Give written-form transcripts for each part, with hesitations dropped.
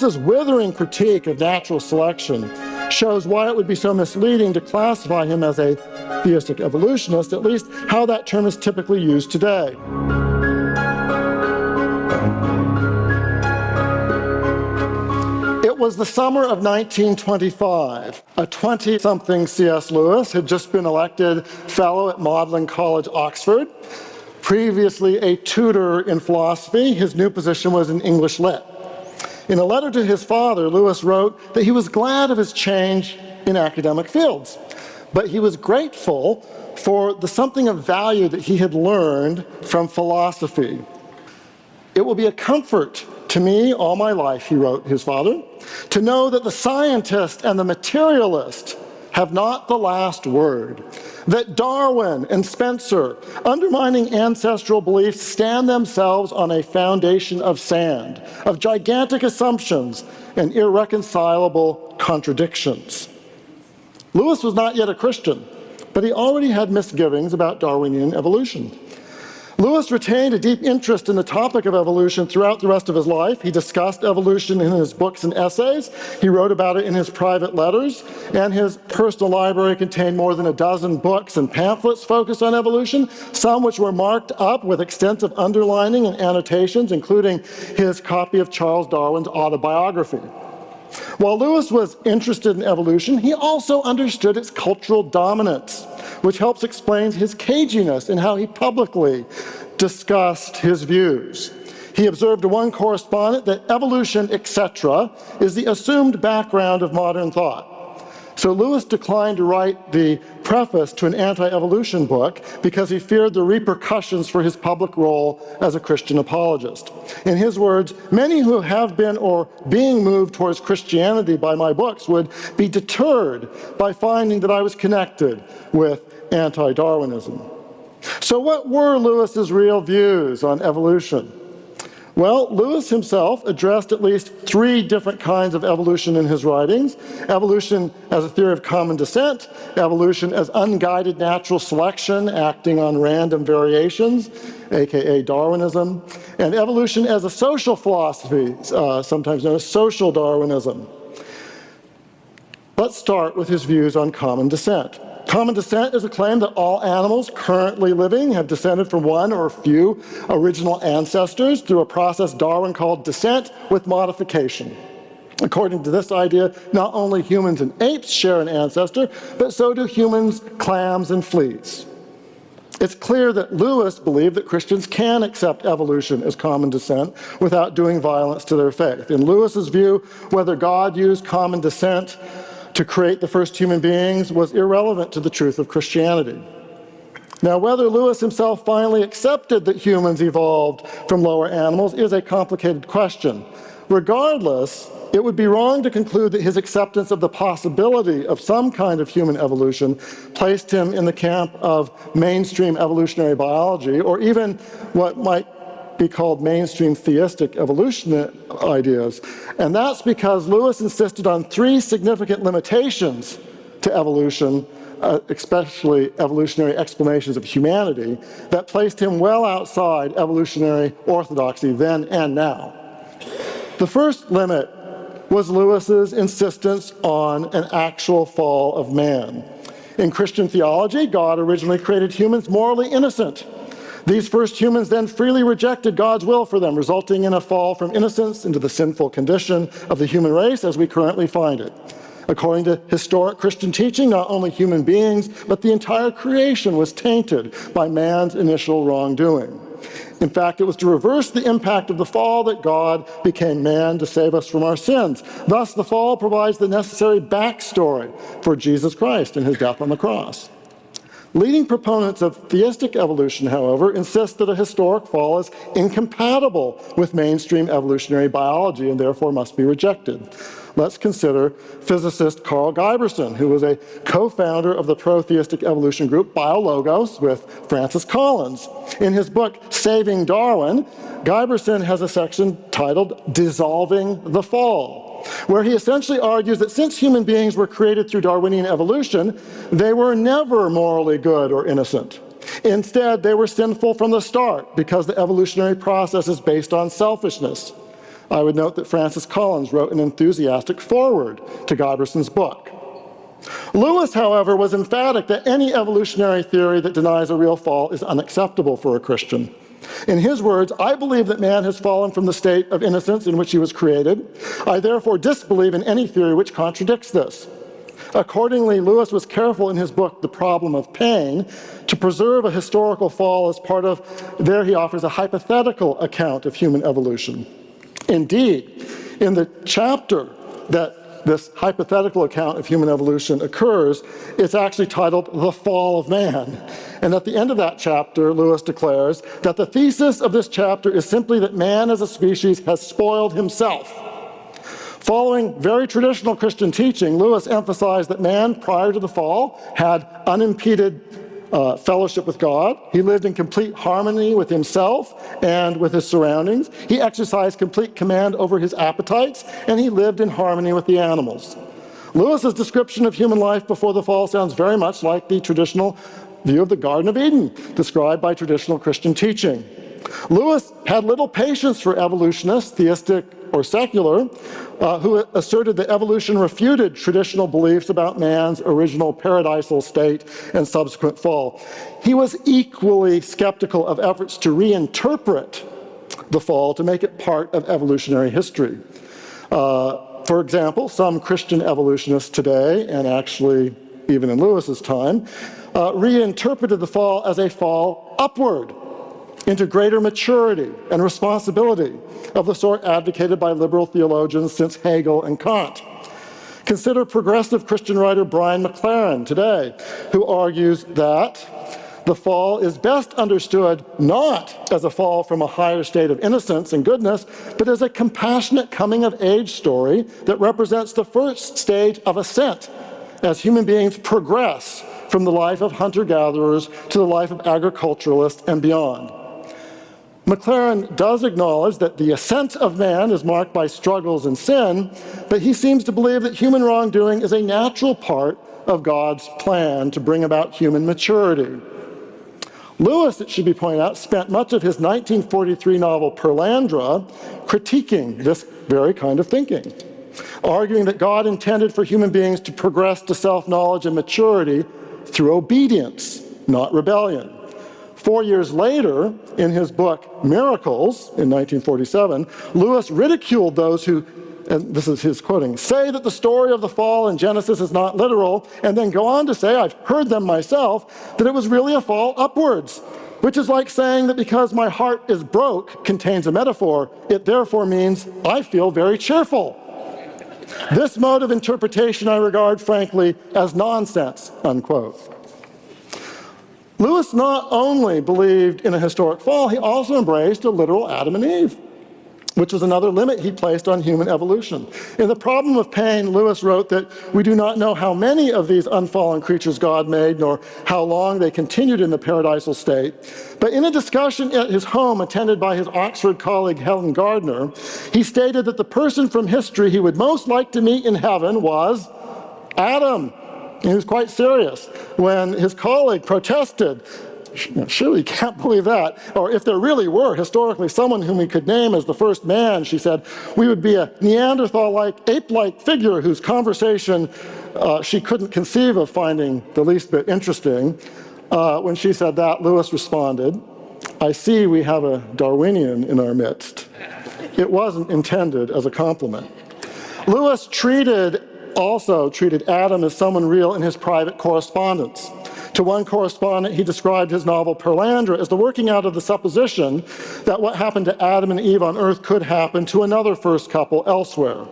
Lewis's withering critique of natural selection shows why it would be so misleading to classify him as a theistic evolutionist, at least how that term is typically used today. It was the summer of 1925. A 20-something C.S. Lewis had just been elected fellow at Magdalen College, Oxford. Previously a tutor in philosophy, his new position was in English Lit. In a letter to his father, Lewis wrote that he was glad of his change in academic fields, but he was grateful for the something of value that he had learned from philosophy. It will be a comfort to me all my life, he wrote his father, to know that the scientist and the materialist have not the last word, that Darwin and Spencer, undermining ancestral beliefs, stand themselves on a foundation of sand, of gigantic assumptions and irreconcilable contradictions. Lewis was not yet a Christian, but he already had misgivings about Darwinian evolution. Lewis retained a deep interest in the topic of evolution throughout the rest of his life. He discussed evolution in his books and essays. He wrote about it in his private letters, and his personal library contained more than a dozen books and pamphlets focused on evolution, some which were marked up with extensive underlining and annotations, including his copy of Charles Darwin's autobiography. While Lewis was interested in evolution, he also understood its cultural dominance, which helps explain his caginess in how he publicly discussed his views. He observed to one correspondent that evolution, etc., is the assumed background of modern thought. So Lewis declined to write the preface to an anti-evolution book because he feared the repercussions for his public role as a Christian apologist. In his words, many who have been or being moved towards Christianity by my books would be deterred by finding that I was connected with anti-Darwinism. So what were Lewis's real views on evolution? Well, Lewis himself addressed at least three different kinds of evolution in his writings: evolution as a theory of common descent, evolution as unguided natural selection acting on random variations, aka Darwinism, and evolution as a social philosophy, sometimes known as social Darwinism. Let's start with his views on common descent. Common descent is a claim that all animals currently living have descended from one or a few original ancestors through a process Darwin called descent with modification. According to this idea, not only humans and apes share an ancestor, but so do humans, clams, and fleas. It's clear that Lewis believed that Christians can accept evolution as common descent without doing violence to their faith. In Lewis's view, whether God used common descent to create the first human beings was irrelevant to the truth of Christianity. Now, whether Lewis himself finally accepted that humans evolved from lower animals is a complicated question. Regardless, it would be wrong to conclude that his acceptance of the possibility of some kind of human evolution placed him in the camp of mainstream evolutionary biology, or even what might be called mainstream theistic evolution ideas. And that's because Lewis insisted on three significant limitations to evolution, especially evolutionary explanations of humanity, that placed him well outside evolutionary orthodoxy then and now. The first limit was Lewis's insistence on an actual fall of man. In Christian theology, God originally created humans morally innocent. These first humans then freely rejected God's will for them, resulting in a fall from innocence into the sinful condition of the human race as we currently find it. According to historic Christian teaching, not only human beings, but the entire creation was tainted by man's initial wrongdoing. In fact, it was to reverse the impact of the fall that God became man to save us from our sins. Thus, the fall provides the necessary backstory for Jesus Christ and his death on the cross. Leading proponents of theistic evolution, however, insist that a historic fall is incompatible with mainstream evolutionary biology and therefore must be rejected. Let's consider physicist Carl Guiberson, who was a co-founder of the pro-theistic evolution group BioLogos with Francis Collins. In his book, Saving Darwin, Guiberson has a section titled Dissolving the Fall, where he essentially argues that since human beings were created through Darwinian evolution, they were never morally good or innocent. Instead, they were sinful from the start because the evolutionary process is based on selfishness. I would note that Francis Collins wrote an enthusiastic foreword to Guyberson's book. Lewis, however, was emphatic that any evolutionary theory that denies a real fall is unacceptable for a Christian. In his words, I believe that man has fallen from the state of innocence in which he was created. I therefore disbelieve in any theory which contradicts this. Accordingly, Lewis was careful in his book, The Problem of Pain, to preserve a historical fall as part of, there he offers a hypothetical account of human evolution. Indeed, in the chapter that this hypothetical account of human evolution occurs, it's actually titled The Fall of Man. And at the end of that chapter, Lewis declares that the thesis of this chapter is simply that man as a species has spoiled himself. Following very traditional Christian teaching, Lewis emphasized that man, prior to the fall, had unimpeded fellowship with God. He lived in complete harmony with himself and with his surroundings. He exercised complete command over his appetites, and he lived in harmony with the animals. Lewis's description of human life before the fall sounds very much like the traditional view of the Garden of Eden described by traditional Christian teaching. Lewis had little patience for evolutionists, theistic or secular, who asserted that evolution refuted traditional beliefs about man's original paradisal state and subsequent fall. He was equally skeptical of efforts to reinterpret the fall to make it part of evolutionary history. For example, some Christian evolutionists today, and actually even in Lewis's time, reinterpreted the fall as a fall upward into greater maturity and responsibility of the sort advocated by liberal theologians since Hegel and Kant. Consider progressive Christian writer Brian McLaren today, who argues that the fall is best understood not as a fall from a higher state of innocence and goodness, but as a compassionate coming-of-age story that represents the first stage of ascent as human beings progress from the life of hunter-gatherers to the life of agriculturalists and beyond. McLaren does acknowledge that the ascent of man is marked by struggles and sin, but he seems to believe that human wrongdoing is a natural part of God's plan to bring about human maturity. Lewis, it should be pointed out, spent much of his 1943 novel Perelandra critiquing this very kind of thinking, arguing that God intended for human beings to progress to self-knowledge and maturity through obedience, not rebellion. 4 years later, in his book Miracles, in 1947, Lewis ridiculed those who, and this is his quoting, say that the story of the fall in Genesis is not literal, and then go on to say, I've heard them myself, that it was really a fall upwards, which is like saying that because my heart is broke contains a metaphor, it therefore means I feel very cheerful. This mode of interpretation I regard, frankly, as nonsense, unquote. Lewis not only believed in a historic fall, he also embraced a literal Adam and Eve, which was another limit he placed on human evolution. In The Problem of Pain, Lewis wrote that we do not know how many of these unfallen creatures God made, nor how long they continued in the paradisal state. But in a discussion at his home attended by his Oxford colleague Helen Gardner, he stated that the person from history he would most like to meet in heaven was Adam. He was quite serious when his colleague protested, surely you can't believe that. Or if there really were historically someone whom we could name as the first man, she said, we would be a Neanderthal-like, ape-like figure whose conversation she couldn't conceive of finding the least bit interesting. When she said that, Lewis responded, I see we have a Darwinian in our midst. It wasn't intended as a compliment. Lewis also treated Adam as someone real in his private correspondence. To one correspondent, he described his novel Perelandra as the working out of the supposition that what happened to Adam and Eve on Earth could happen to another first couple elsewhere.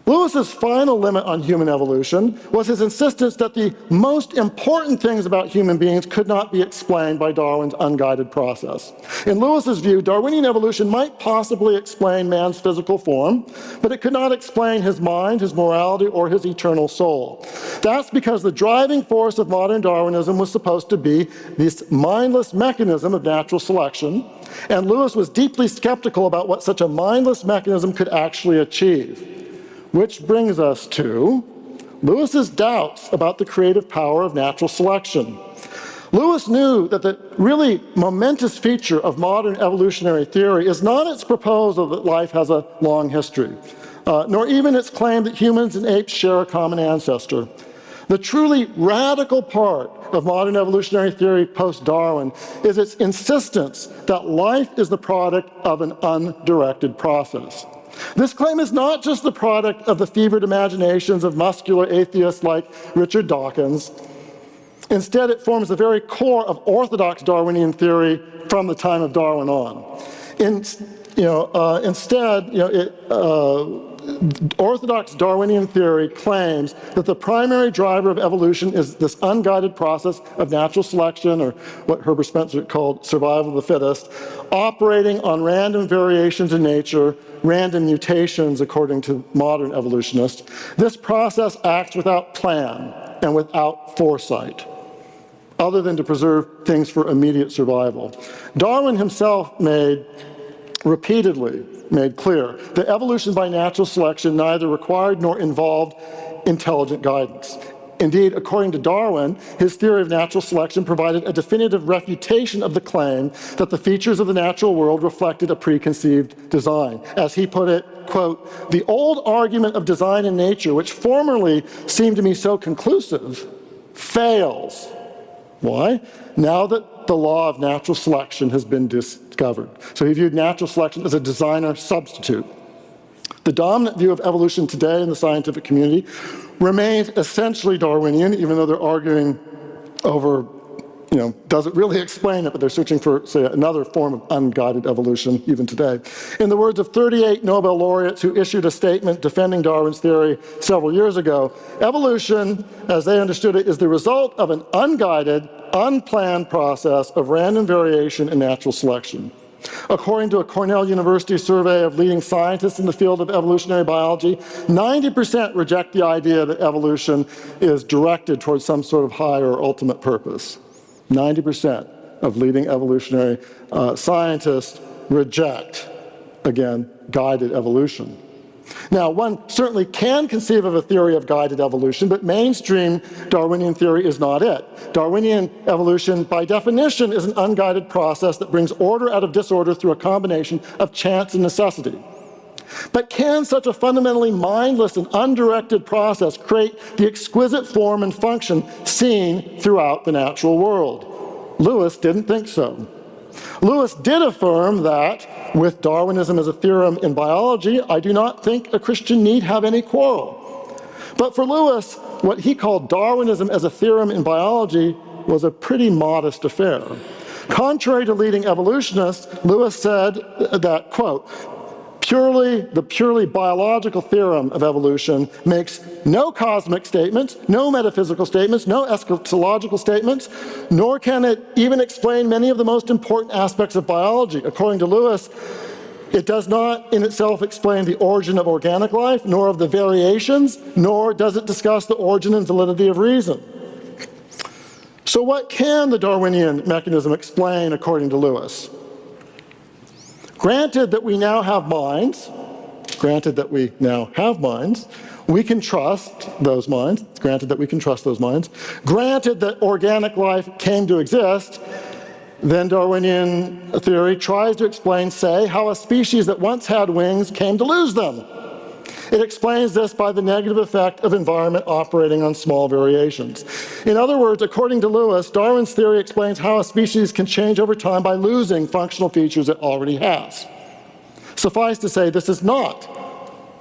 Lewis's final limit on human evolution was his insistence that the most important things about human beings could not be explained by Darwin's unguided process. In Lewis's view, Darwinian evolution might possibly explain man's physical form, but it could not explain his mind, his morality, or his eternal soul. That's because the driving force of modern Darwinism was supposed to be this mindless mechanism of natural selection, and Lewis was deeply skeptical about what such a mindless mechanism could actually achieve. Which brings us to Lewis's doubts about the creative power of natural selection. Lewis knew that the really momentous feature of modern evolutionary theory is not its proposal that life has a long history, nor even its claim that humans and apes share a common ancestor. The truly radical part of modern evolutionary theory post-Darwin is its insistence that life is the product of an undirected process. This claim is not just the product of the fevered imaginations of muscular atheists like Richard Dawkins. Instead, it forms the very core of orthodox Darwinian theory from the time of Darwin on. Orthodox Darwinian theory claims that the primary driver of evolution is this unguided process of natural selection, or what Herbert Spencer called survival of the fittest, operating on random variations in nature, random mutations according to modern evolutionists. This process acts without plan and without foresight, other than to preserve things for immediate survival. Darwin himself repeatedly made clear that evolution by natural selection neither required nor involved intelligent guidance. Indeed, according to Darwin, his theory of natural selection provided a definitive refutation of the claim that the features of the natural world reflected a preconceived design. As he put it, quote, "The old argument of design in nature, which formerly seemed to me so conclusive, fails." Why? Now that the law of natural selection has been discovered. So he viewed natural selection as a designer substitute. The dominant view of evolution today in the scientific community remains essentially Darwinian, even though they're arguing over, does it really explain it, but they're searching for, say, another form of unguided evolution even today. In the words of 38 Nobel laureates who issued a statement defending Darwin's theory several years ago, evolution, as they understood it, is the result of an unguided, unplanned process of random variation and natural selection. According to a Cornell University survey of leading scientists in the field of evolutionary biology, 90% reject the idea that evolution is directed towards some sort of higher or ultimate purpose. 90% of leading evolutionary scientists reject, again, guided evolution. Now, one certainly can conceive of a theory of guided evolution, but mainstream Darwinian theory is not it. Darwinian evolution, by definition, is an unguided process that brings order out of disorder through a combination of chance and necessity. But can such a fundamentally mindless and undirected process create the exquisite form and function seen throughout the natural world? Lewis didn't think so. Lewis did affirm that, with Darwinism as a theorem in biology, I do not think a Christian need have any quarrel. But for Lewis, what he called Darwinism as a theorem in biology was a pretty modest affair. Contrary to leading evolutionists, Lewis said that, quote, the purely biological theorem of evolution makes no cosmic statements, no metaphysical statements, no eschatological statements, nor can it even explain many of the most important aspects of biology. According to Lewis, it does not in itself explain the origin of organic life, nor of the variations, nor does it discuss the origin and validity of reason. So what can the Darwinian mechanism explain according to Lewis? Granted that we now have minds, we can trust those minds, granted that organic life came to exist, then Darwinian theory tries to explain, say, how a species that once had wings came to lose them. It explains this by the negative effect of environment operating on small variations. In other words, according to Lewis, Darwin's theory explains how a species can change over time by losing functional features it already has. Suffice to say, this is not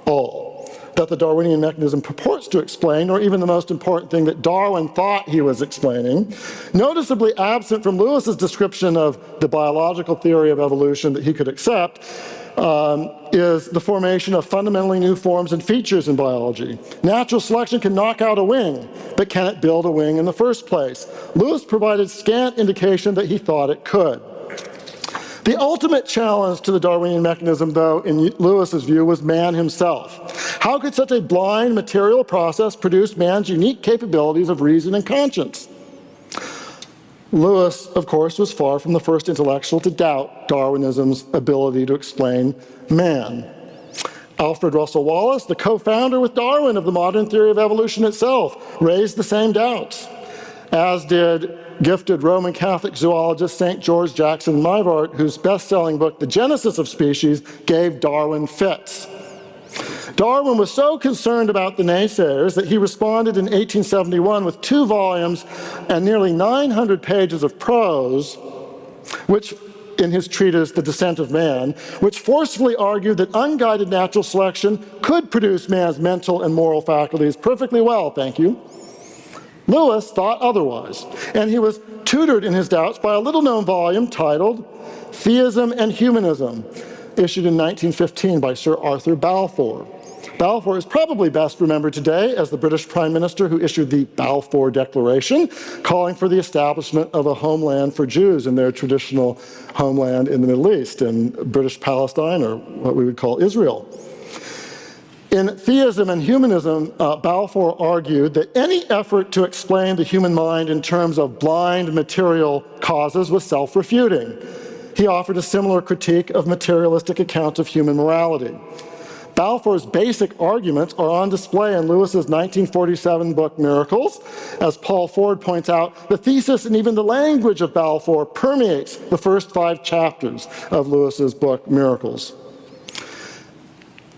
all that the Darwinian mechanism purports to explain, or even the most important thing that Darwin thought he was explaining. Noticeably absent from Lewis's description of the biological theory of evolution that he could accept is the formation of fundamentally new forms and features in biology. Natural selection can knock out a wing, but can it build a wing in the first place? Lewis provided scant indication that he thought it could. The ultimate challenge to the Darwinian mechanism, though, in Lewis's view, was man himself. How could such a blind material process produce man's unique capabilities of reason and conscience? Lewis, of course, was far from the first intellectual to doubt Darwinism's ability to explain man. Alfred Russel Wallace, the co-founder with Darwin of the modern theory of evolution itself, raised the same doubts. as did gifted Roman Catholic zoologist St. George Jackson Mivart, whose best-selling book, The Genesis of Species, gave Darwin fits. Darwin was so concerned about the naysayers that he responded in 1871 with 2 volumes and nearly 900 pages of prose, which in his treatise, The Descent of Man, which forcefully argued that unguided natural selection could produce man's mental and moral faculties perfectly well, thank you. Lewis thought otherwise, and he was tutored in his doubts by a little-known volume titled Theism and Humanism, issued in 1915 by Sir Arthur Balfour. Balfour is probably best remembered today as the British Prime Minister who issued the Balfour Declaration, calling for the establishment of a homeland for Jews in their traditional homeland in the Middle East, in British Palestine, or what we would call Israel. In Theism and Humanism, Balfour argued that any effort to explain the human mind in terms of blind material causes was self-refuting. He offered a similar critique of materialistic accounts of human morality. Balfour's basic arguments are on display in Lewis's 1947 book, Miracles. As Paul Ford points out, the thesis and even the language of Balfour permeates the first 5 chapters of Lewis's book, Miracles.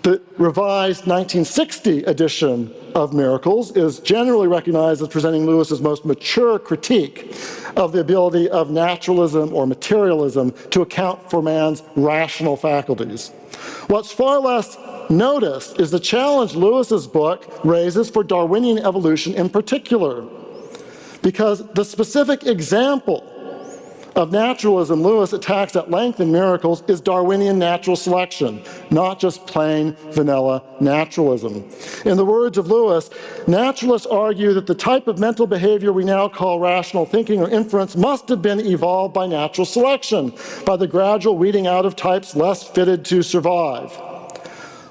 The revised 1960 edition of Miracles is generally recognized as presenting Lewis's most mature critique of the ability of naturalism or materialism to account for man's rational faculties. What's far less noticed is the challenge Lewis's book raises for Darwinian evolution in particular, because the specific example of naturalism Lewis attacks at length in Miracles is Darwinian natural selection, not just plain vanilla naturalism. In the words of Lewis, naturalists argue that the type of mental behavior we now call rational thinking or inference must have been evolved by natural selection, by the gradual weeding out of types less fitted to survive.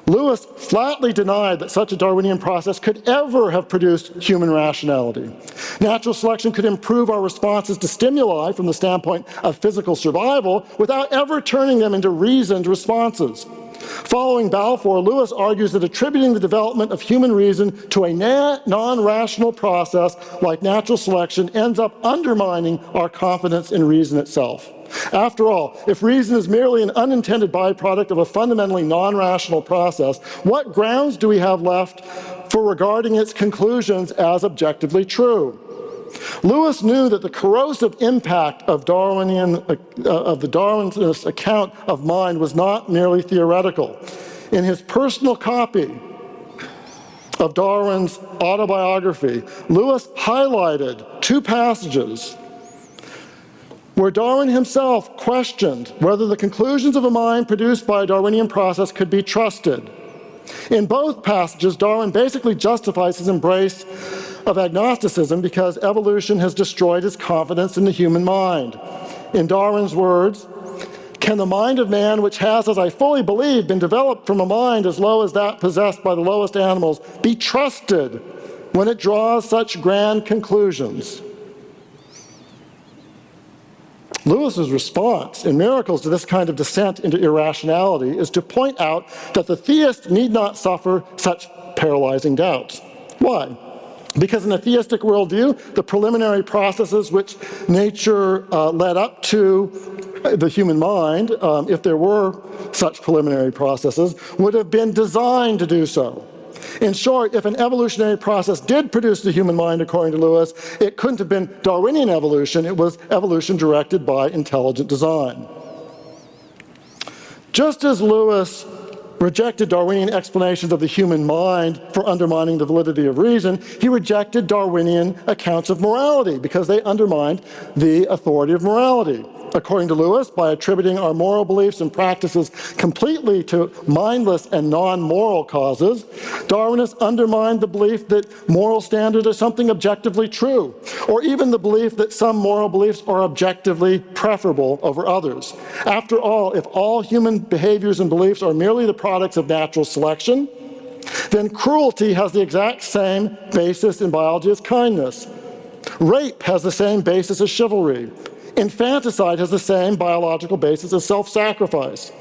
Lewis flatly denied that such a Darwinian process could ever have produced human rationality. Natural selection could improve our responses to stimuli from the standpoint of physical survival without ever turning them into reasoned responses. Following Balfour, Lewis argues that attributing the development of human reason to a non-rational process like natural selection ends up undermining our confidence in reason itself. After all, if reason is merely an unintended byproduct of a fundamentally non-rational process, what grounds do we have left for regarding its conclusions as objectively true? Lewis knew that the corrosive impact of the Darwinist account of mind was not merely theoretical. In his personal copy of Darwin's autobiography, Lewis highlighted 2 passages where Darwin himself questioned whether the conclusions of a mind produced by a Darwinian process could be trusted. In both passages, Darwin basically justifies his embrace of agnosticism because evolution has destroyed his confidence in the human mind. In Darwin's words, "Can the mind of man, which has, as I fully believe, been developed from a mind as low as that possessed by the lowest animals, be trusted when it draws such grand conclusions?" Lewis's response in Miracles to this kind of descent into irrationality is to point out that the theist need not suffer such paralyzing doubts. Why? Because in a theistic worldview, the preliminary processes which nature led up to the human mind, if there were such preliminary processes, would have been designed to do so. In short, if an evolutionary process did produce the human mind, according to Lewis, it couldn't have been Darwinian evolution, it was evolution directed by intelligent design. Just as Lewis rejected Darwinian explanations of the human mind for undermining the validity of reason, he rejected Darwinian accounts of morality because they undermined the authority of morality. According to Lewis, by attributing our moral beliefs and practices completely to mindless and non-moral causes, Darwinists undermined the belief that moral standards are something objectively true, or even the belief that some moral beliefs are objectively preferable over others. After all, if all human behaviors and beliefs are merely the products of natural selection, then cruelty has the exact same basis in biology as kindness. Rape has the same basis as chivalry. Infanticide has the same biological basis as self-sacrifice.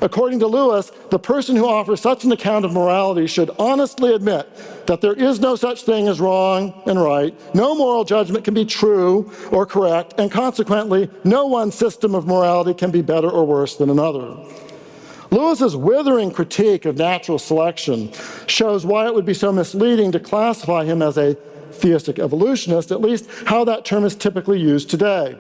According to Lewis, the person who offers such an account of morality should honestly admit that there is no such thing as wrong and right, no moral judgment can be true or correct, and consequently, no one system of morality can be better or worse than another. Lewis's withering critique of natural selection shows why it would be so misleading to classify him as a theistic evolutionist, at least how that term is typically used today.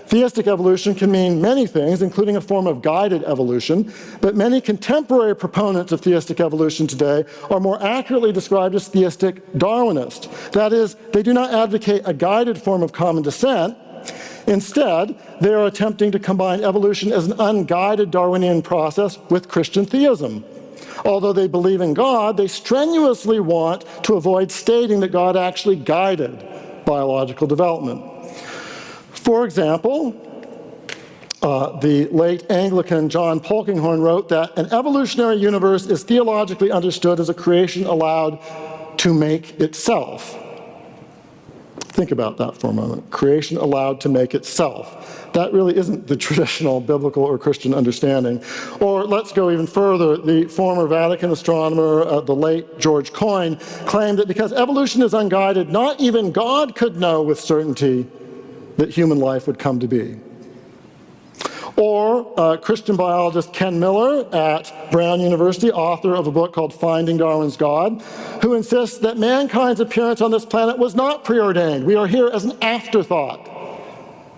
Theistic evolution can mean many things, including a form of guided evolution, but many contemporary proponents of theistic evolution today are more accurately described as theistic Darwinists. That is, they do not advocate a guided form of common descent. Instead, they are attempting to combine evolution as an unguided Darwinian process with Christian theism. Although they believe in God, they strenuously want to avoid stating that God actually guided biological development. For example, the late Anglican John Polkinghorne wrote that an evolutionary universe is theologically understood as a creation allowed to make itself. Think about that for a moment. Creation allowed to make itself. That really isn't the traditional biblical or Christian understanding. Or let's go even further. The former Vatican astronomer, the late George Coyne, claimed that because evolution is unguided, not even God could know with certainty that human life would come to be. Or Christian biologist Ken Miller at Brown University, author of a book called Finding Darwin's God, who insists that mankind's appearance on this planet was not preordained. We are here as an afterthought,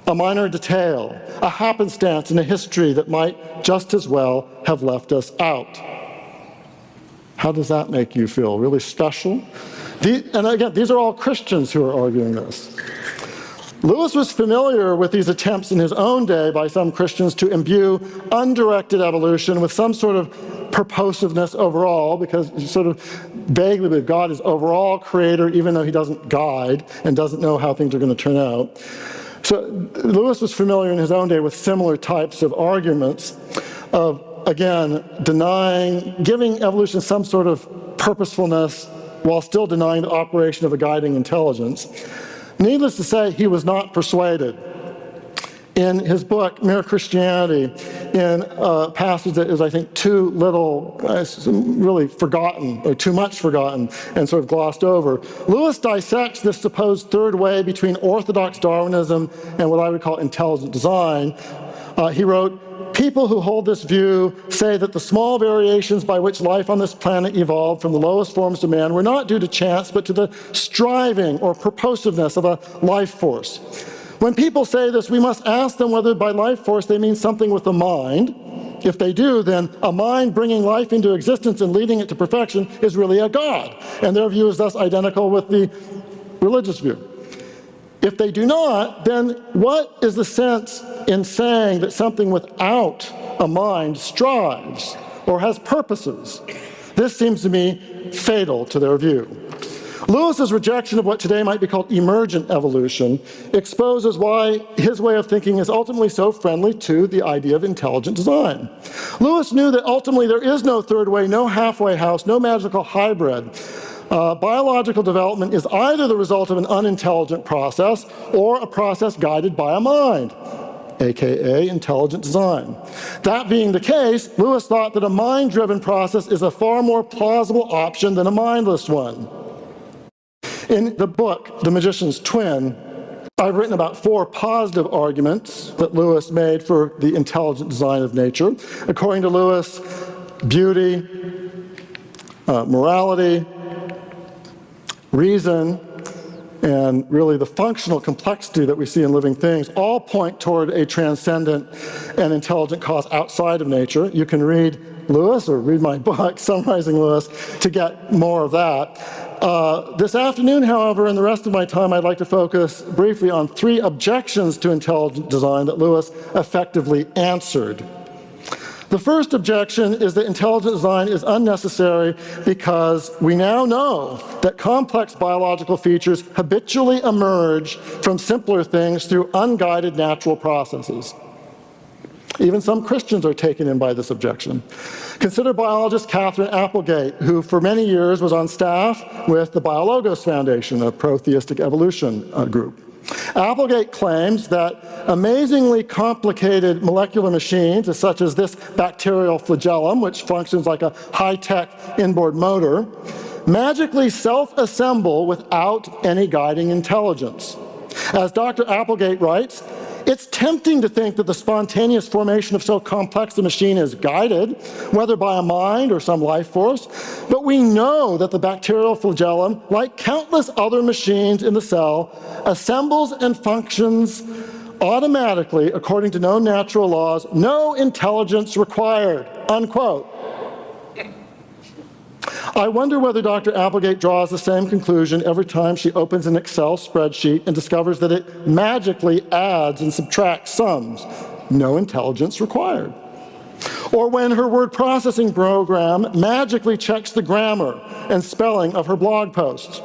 a minor detail, a happenstance in a history that might just as well have left us out. How does that make you feel? Really special? And again, these are all Christians who are arguing this. Lewis was familiar with these attempts in his own day by some Christians to imbue undirected evolution with some sort of purposiveness overall, because he sort of vaguely believed God is overall creator, even though he doesn't guide and doesn't know how things are going to turn out. So Lewis was familiar in his own day with similar types of arguments of, again, giving evolution some sort of purposefulness while still denying the operation of a guiding intelligence. Needless to say, he was not persuaded. In his book, Mere Christianity, in a passage that is, I think, too little, really forgotten, or too much forgotten, and sort of glossed over, Lewis dissects this supposed third way between orthodox Darwinism and what I would call intelligent design. He wrote, "People who hold this view say that the small variations by which life on this planet evolved from the lowest forms of man were not due to chance, but to the striving or purposiveness of a life force. When people say this, we must ask them whether by life force they mean something with the mind. If they do, then a mind bringing life into existence and leading it to perfection is really a God, and their view is thus identical with the religious view. If they do not, then what is the sense in saying that something without a mind strives or has purposes? This seems to me fatal to their view." Lewis's rejection of what today might be called emergent evolution exposes why his way of thinking is ultimately so friendly to the idea of intelligent design. Lewis knew that ultimately there is no third way, no halfway house, no magical hybrid. Biological development is either the result of an unintelligent process or a process guided by a mind, aka intelligent design. That being the case, Lewis thought that a mind-driven process is a far more plausible option than a mindless one. In the book, The Magician's Twin, I've written about 4 positive arguments that Lewis made for the intelligent design of nature. According to Lewis, beauty, morality, reason, and really the functional complexity that we see in living things all point toward a transcendent and intelligent cause outside of nature. You can read Lewis or read my book, Summarizing Lewis, to get more of that. This afternoon, however, and the rest of my time, I'd like to focus briefly on 3 objections to intelligent design that Lewis effectively answered. The first objection is that intelligent design is unnecessary because we now know that complex biological features habitually emerge from simpler things through unguided natural processes. Even some Christians are taken in by this objection. Consider biologist Catherine Applegate, who for many years was on staff with the BioLogos Foundation, a pro-theistic evolution group. Applegate claims that amazingly complicated molecular machines, such as this bacterial flagellum, which functions like a high-tech inboard motor, magically self-assemble without any guiding intelligence. As Dr. Applegate writes, it's tempting to think that the spontaneous formation of so complex a machine is guided, whether by a mind or some life force, but we know that the bacterial flagellum, like countless other machines in the cell, assembles and functions automatically according to known natural laws, no intelligence required, unquote. I wonder whether Dr. Applegate draws the same conclusion every time she opens an Excel spreadsheet and discovers that it magically adds and subtracts sums. No intelligence required. Or when her word processing program magically checks the grammar and spelling of her blog posts.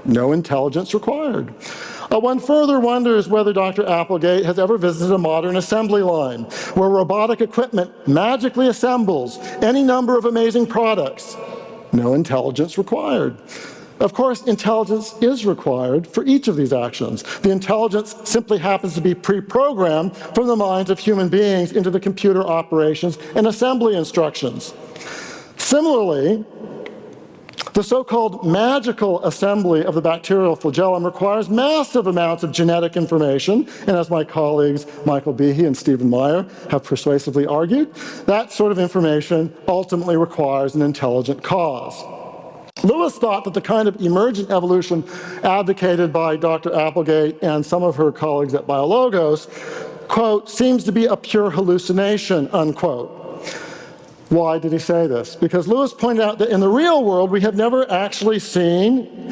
No intelligence required. One further wonders whether Dr. Applegate has ever visited a modern assembly line where robotic equipment magically assembles any number of amazing products. No intelligence required. Of course, intelligence is required for each of these actions. The intelligence simply happens to be pre-programmed from the minds of human beings into the computer operations and assembly instructions. Similarly, the so-called magical assembly of the bacterial flagellum requires massive amounts of genetic information, and as my colleagues Michael Behe and Stephen Meyer have persuasively argued, that sort of information ultimately requires an intelligent cause. Lewis thought that the kind of emergent evolution advocated by Dr. Applegate and some of her colleagues at Biologos, quote, seems to be a pure hallucination, unquote. Why did he say this? Because Lewis pointed out that in the real world, we have never actually seen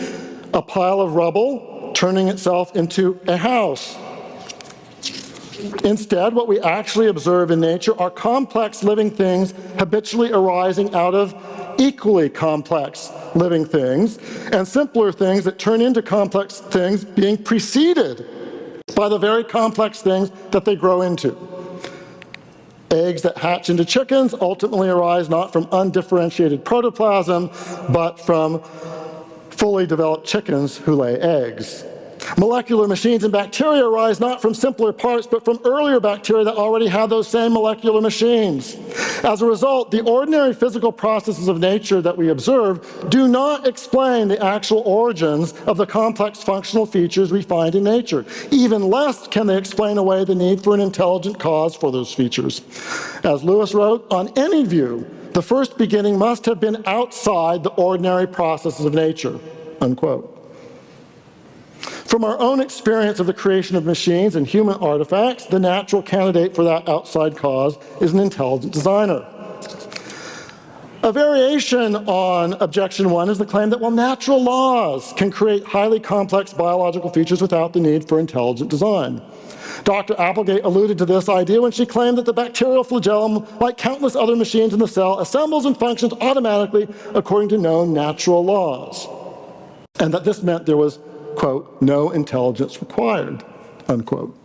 a pile of rubble turning itself into a house. Instead, what we actually observe in nature are complex living things habitually arising out of equally complex living things, and simpler things that turn into complex things being preceded by the very complex things that they grow into. Eggs that hatch into chickens ultimately arise not from undifferentiated protoplasm, but from fully developed chickens who lay eggs. Molecular machines in bacteria arise not from simpler parts, but from earlier bacteria that already had those same molecular machines. As a result, the ordinary physical processes of nature that we observe do not explain the actual origins of the complex functional features we find in nature. Even less can they explain away the need for an intelligent cause for those features. As Lewis wrote, on any view, the first beginning must have been outside the ordinary processes of nature, unquote. From our own experience of the creation of machines and human artifacts, the natural candidate for that outside cause is an intelligent designer. A variation on objection one is the claim that, well, natural laws can create highly complex biological features without the need for intelligent design. Dr. Applegate alluded to this idea when she claimed that the bacterial flagellum, like countless other machines in the cell, assembles and functions automatically according to known natural laws, and that this meant there was, quote, no intelligence required, unquote.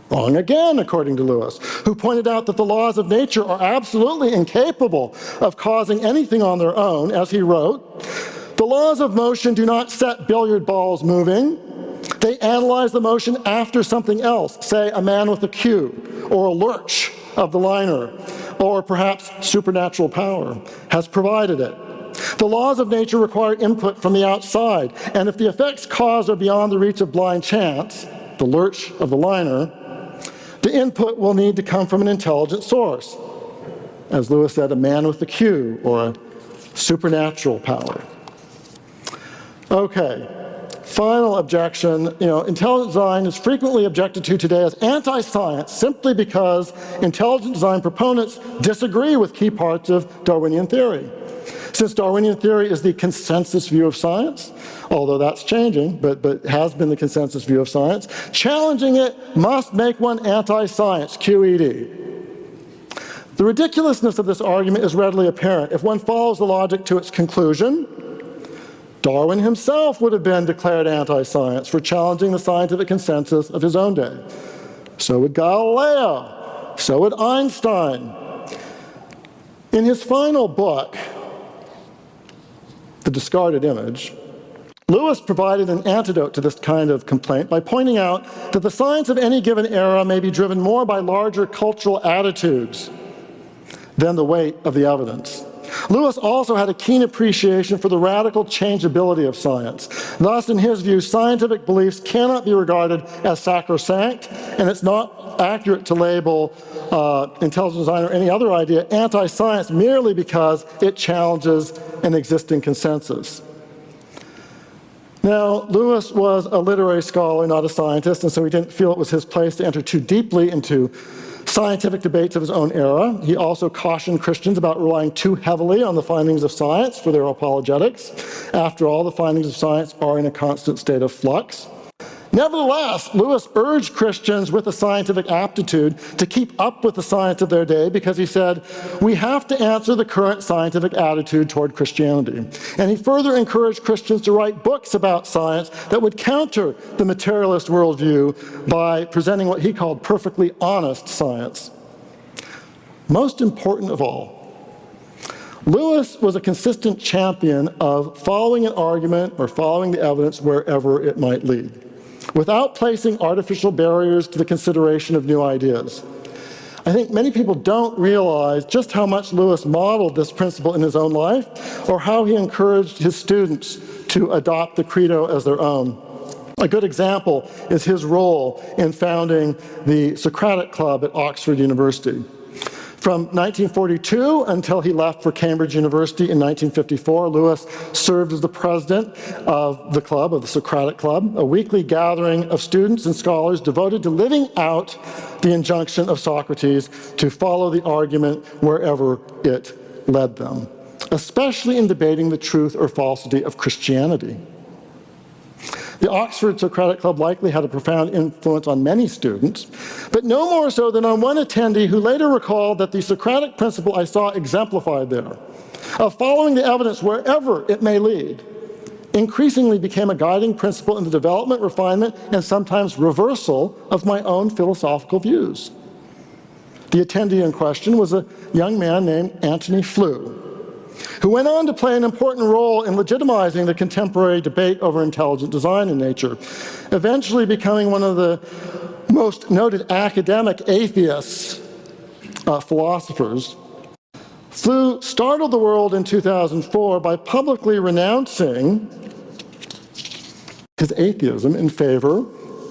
Wrong again, according to Lewis, who pointed out that the laws of nature are absolutely incapable of causing anything on their own, as he wrote, the laws of motion do not set billiard balls moving. They analyze the motion after something else, say a man with a cue, or a lurch of the liner, or perhaps supernatural power has provided it. The laws of nature require input from the outside, and if the effects caused are beyond the reach of blind chance, the lurch of the liner, the input will need to come from an intelligent source. As Lewis said, a man with a cue or a supernatural power. Okay, final objection. Intelligent design is frequently objected to today as anti-science simply because intelligent design proponents disagree with key parts of Darwinian theory. Since Darwinian theory is the consensus view of science, although that's changing, but has been the consensus view of science, challenging it must make one anti-science, QED. The ridiculousness of this argument is readily apparent. If one follows the logic to its conclusion, Darwin himself would have been declared anti-science for challenging the scientific consensus of his own day. So would Galileo. So would Einstein. In his final book, The Discarded Image, Lewis provided an antidote to this kind of complaint by pointing out that the science of any given era may be driven more by larger cultural attitudes than the weight of the evidence. Lewis also had a keen appreciation for the radical changeability of science. Thus, in his view, scientific beliefs cannot be regarded as sacrosanct, and it's not accurate to label intelligent design or any other idea anti-science merely because it challenges an existing consensus. Now, Lewis was a literary scholar, not a scientist, and so he didn't feel it was his place to enter too deeply into scientific debates of his own era. He also cautioned Christians about relying too heavily on the findings of science for their apologetics. After all, the findings of science are in a constant state of flux. Nevertheless, Lewis urged Christians with a scientific aptitude to keep up with the science of their day because he said, we have to answer the current scientific attitude toward Christianity. And he further encouraged Christians to write books about science that would counter the materialist worldview by presenting what he called perfectly honest science. Most important of all, Lewis was a consistent champion of following an argument or following the evidence wherever it might lead, without placing artificial barriers to the consideration of new ideas. I think many people don't realize just how much Lewis modeled this principle in his own life, or how he encouraged his students to adopt the credo as their own. A good example is his role in founding the Socratic Club at Oxford University. From 1942 until he left for Cambridge University in 1954, Lewis served as the president of the club, of the Socratic Club, a weekly gathering of students and scholars devoted to living out the injunction of Socrates to follow the argument wherever it led them, especially in debating the truth or falsity of Christianity. The Oxford Socratic Club likely had a profound influence on many students, but no more so than on one attendee who later recalled that the Socratic principle I saw exemplified there, of following the evidence wherever it may lead, increasingly became a guiding principle in the development, refinement, and sometimes reversal of my own philosophical views. The attendee in question was a young man named Antony Flew, who went on to play an important role in legitimizing the contemporary debate over intelligent design in nature, eventually becoming one of the most noted academic atheists, philosophers. Flew startled the world in 2004 by publicly renouncing his atheism in favor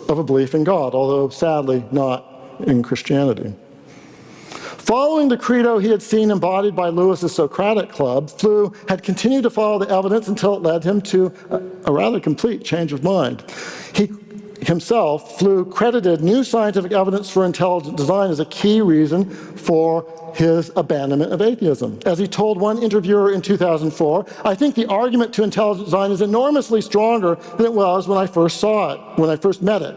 of a belief in God, although sadly not in Christianity. Following the credo he had seen embodied by Lewis's Socratic Club, Flew had continued to follow the evidence until it led him to a rather complete change of mind. He himself, Flew, credited new scientific evidence for intelligent design as a key reason for his abandonment of atheism. As he told one interviewer in 2004, I think the argument to intelligent design is enormously stronger than it was when I first saw it, when I first met it.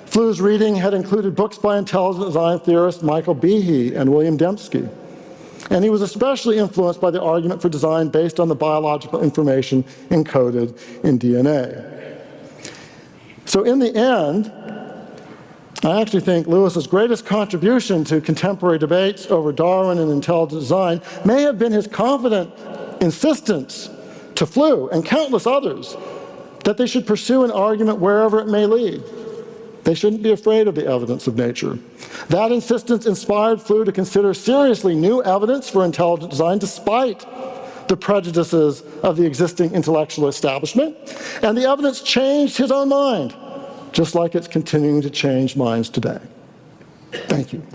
Flew's reading had included books by intelligent design theorists Michael Behe and William Dembski. And he was especially influenced by the argument for design based on the biological information encoded in DNA. So in the end, I actually think Lewis's greatest contribution to contemporary debates over Darwin and intelligent design may have been his confident insistence to Flew and countless others that they should pursue an argument wherever it may lead. They shouldn't be afraid of the evidence of nature. That insistence inspired Flew to consider seriously new evidence for intelligent design despite the prejudices of the existing intellectual establishment, and the evidence changed his own mind, just like it's continuing to change minds today. Thank you.